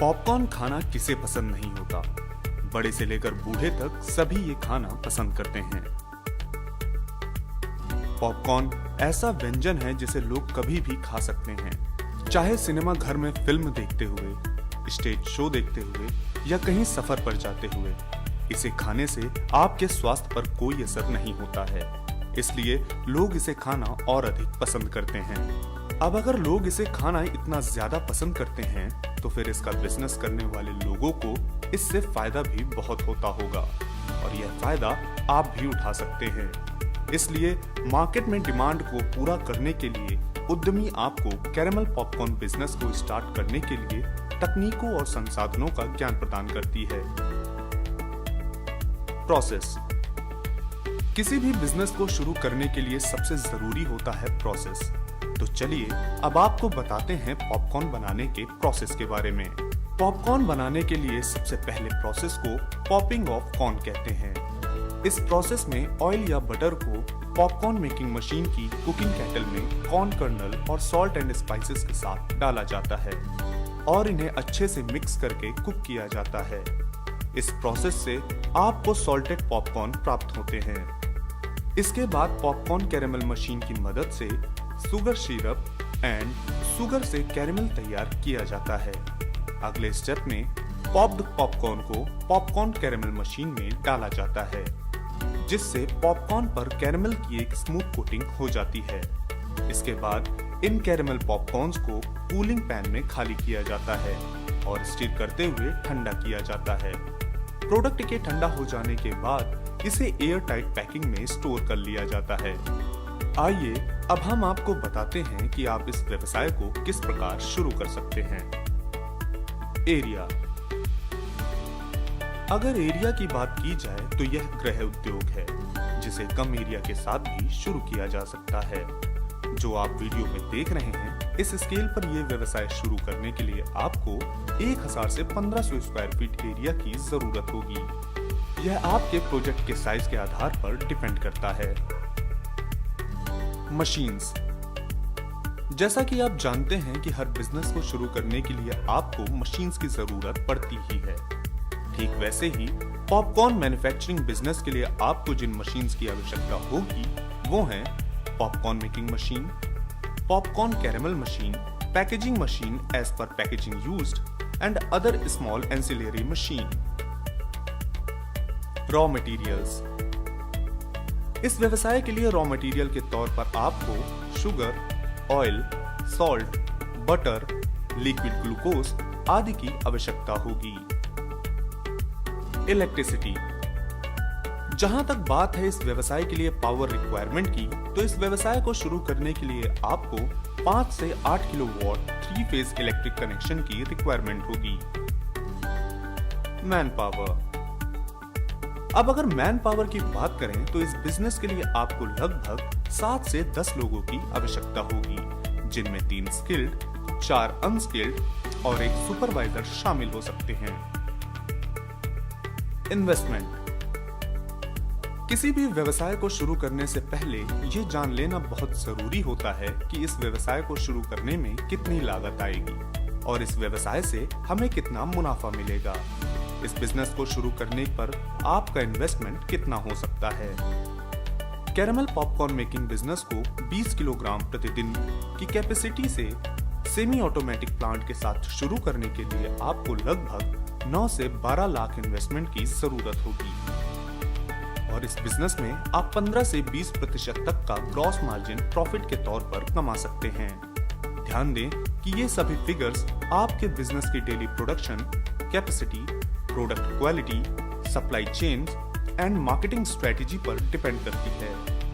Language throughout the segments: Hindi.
पॉपकॉर्न खाना किसे पसंद नहीं होता। बड़े से लेकर बूढ़े तक सभी ये खाना पसंद करते हैं। पॉपकॉर्न ऐसा व्यंजन है जिसे लोग कभी भी खा सकते हैं, चाहे सिनेमा घर में फिल्म देखते हुए, स्टेज शो देखते हुए या कहीं सफर पर जाते हुए। इसे खाने से आपके स्वास्थ्य पर कोई असर नहीं होता है, इसलिए लोग इसे खाना और अधिक पसंद करते हैं। अब अगर लोग इसे खाना इतना ज्यादा पसंद करते हैं तो फिर इसका बिजनेस करने वाले लोगों को इससे फायदा भी बहुत होता होगा और यह फायदा आप भी उठा सकते हैं। इसलिए मार्केट में डिमांड को पूरा करने के लिए उद्यमी आपको कैरेमल पॉपकॉर्न बिजनेस को स्टार्ट करने के लिए तकनीकों और संसाधनों का ज्ञान प्रदान करती है। प्रोसेस। किसी भी बिजनेस को शुरू करने के लिए सबसे जरूरी होता है प्रोसेस। तो चलिए अब आपको बताते हैं पॉपकॉर्न बनाने के प्रोसेस के बारे में। पॉपकॉर्न बनाने के लिए सबसे पहले प्रोसेस को पॉपिंग ऑफ कॉर्न कहते हैं। इस प्रोसेस में ऑयल या बटर को पॉपकॉर्न मेकिंग मशीन की कुकिंग केटल में कॉर्न कर्नल और सॉल्ट एंड स्पाइसेस के साथ डाला जाता है और इन्हें अच्छे से मिक्स करके कुक किया जाता है। इस प्रोसेस से आपको सॉल्टेड पॉपकॉर्न प्राप्त होते हैं। इसके बाद पॉपकॉर्न कैरेमल मशीन की मदद से शुगर सिरप एंड शुगर से कैरेमल तैयार किया जाता है। अगले स्टेप में पॉप्ड पॉपकॉर्न को पॉपकॉर्न कैरेमल मशीन में डाला जाता है, जिससे पॉपकॉर्न पर कैरेमल की एक स्मूथ कोटिंग हो जाती है। इसके बाद इन कैरेमल पॉपकॉर्न्स को कूलिंग पैन में खाली किया जाता है और स्टीर करते हुए ठंडा किया जाता है। प्रोडक्ट के ठंडा हो जाने के बाद इसे एयर टाइट पैकिंग में स्टोर कर लिया जाता है। आइए अब हम आपको बताते हैं कि आप इस व्यवसाय को किस प्रकार शुरू कर सकते हैं। एरिया। अगर एरिया की बात की जाए तो यह गृह उद्योग है, जिसे कम एरिया के साथ भी शुरू किया जा सकता है। जो आप वीडियो में देख रहे हैं, इस स्केल पर यह व्यवसाय शुरू करने के लिए आपको 1000 से 1500 स्क्वायर फीट एरिया की जरूरत होगी। यह आपके प्रोजेक्ट के साइज के आधार पर डिपेंड करता है। मशीन्स। जैसा कि आप जानते हैं कि हर बिजनेस को शुरू करने के लिए आपको मशीन्स की जरूरत पड़ती ही है। ठीक वैसे ही पॉपकॉर्न मैन्युफैक्चरिंग बिजनेस के लिए आपको जिन मशीन्स की आवश्यकता होगी वो हैं popcorn making machine, popcorn caramel machine, packaging machine as per packaging used and other small ancillary machine. Raw materials. इस व्यवसाय के लिए रॉ मटेरियल के तौर पर आपको sugar, oil, salt, butter, liquid glucose आदि की आवश्यकता होगी। इलेक्ट्रिसिटी। जहां तक बात है इस व्यवसाय के लिए पावर रिक्वायरमेंट की, तो इस व्यवसाय को शुरू करने के लिए आपको 5 से 8 किलोवाट 3 फेज इलेक्ट्रिक कनेक्शन की रिक्वायरमेंट होगी। Man power. अब अगर मैन पावर की बात करें तो इस बिजनेस के लिए आपको लगभग 7 से 10 लोगों की आवश्यकता होगी, जिनमें 3 स्किल्ड, 4 अनस्किल्ड और एक सुपरवाइजर शामिल हो सकते हैं। इन्वेस्टमेंट। किसी भी व्यवसाय को शुरू करने से पहले ये जान लेना बहुत जरूरी होता है कि इस व्यवसाय को शुरू करने में कितनी लागत आएगी और इस व्यवसाय से हमें कितना मुनाफा मिलेगा। इस बिजनेस को शुरू करने पर आपका इन्वेस्टमेंट कितना हो सकता है। कैरेमल पॉपकॉर्न मेकिंग बिजनेस को 20 किलोग्राम प्रतिदिन की कैपेसिटी से सेमी ऑटोमेटिक प्लांट के साथ शुरू करने के लिए आपको लगभग 9 से 12 लाख इन्वेस्टमेंट की जरूरत होगी और इस बिजनेस में आप 15 से 20% तक का ग्रॉस मार्जिन प्रॉफिट के तौर पर कमा सकते हैं। ध्यान दें कि ये सभी फिगर्स आपके बिजनेस की daily production capacity, product quality, supply chain and marketing strategy पर डिपेंड करती है।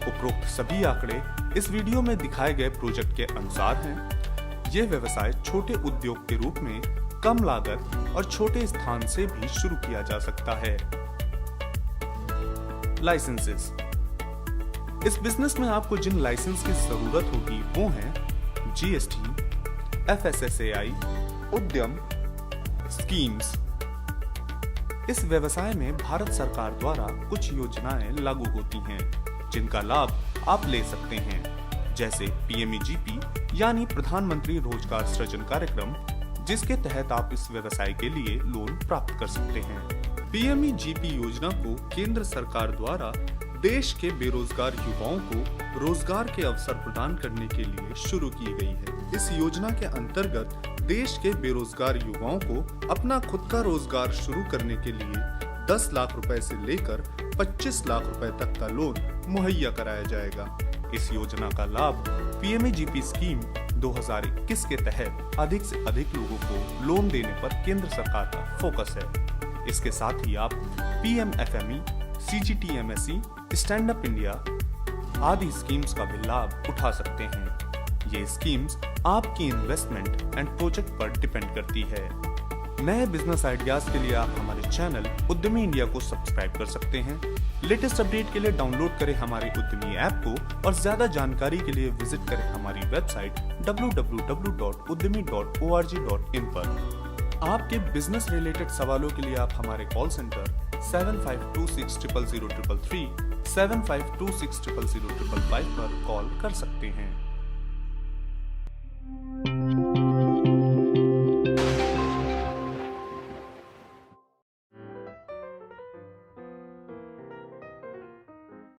उपरोक्त सभी आंकड़े इस वीडियो में दिखाए गए प्रोजेक्ट के अनुसार हैं। ये व्यवसाय छोटे उद्योग के रूप में कम लागत और छोटे स्थान से भी शुरू किया जा सकता है। लाइसेंसेस। इस बिजनेस में आपको जिन लाइसेंस की जरूरत होगी वो हैं जीएसटी, एफएसएसएआई, उद्यम, स्कीम्स। इस व्यवसाय में भारत सरकार द्वारा कुछ योजनाएं लागू होती हैं, जिनका लाभ आप ले सकते हैं, जैसे पीएमईजीपी यानी प्रधानमंत्री रोजगार सृजन कार्यक्रम, जिसके तहत आप इस व्यवसाय के लिए लोन प्राप्त कर सकते हैं। PMEGP योजना को केंद्र सरकार द्वारा देश के बेरोजगार युवाओं को रोजगार के अवसर प्रदान करने के लिए शुरू की गई है। इस योजना के अंतर्गत देश के बेरोजगार युवाओं को अपना खुद का रोजगार शुरू करने के लिए 10 लाख रुपए से लेकर 25 लाख रुपए तक का लोन मुहैया कराया जाएगा। इस योजना का लाभ PMEGP स्कीम 2021 के तहत अधिक से अधिक लोगों को लोन देने पर केंद्र सरकार का फोकस है। इसके साथ ही आप PMFME, CGTMSE, stand up India आदि स्कीम्स का भी लाभ उठा सकते हैं। ये स्कीम्स आपकी इन्वेस्टमेंट एंड प्रोजेक्ट पर डिपेंड करती है। नए बिजनेस आइडियाज के लिए आप हमारे चैनल उद्यमी इंडिया को सब्सक्राइब कर सकते हैं। लेटेस्ट अपडेट के लिए डाउनलोड करें हमारे उद्यमी ऐप को और ज्यादा जानकारी के लिए विजिट करें हमारी वेबसाइट www.udyami.org.in पर। आपके बिजनेस रिलेटेड सवालों के लिए आप हमारे कॉल सेंटर 7526000033, 7526000055 पर कॉल कर सकते हैं।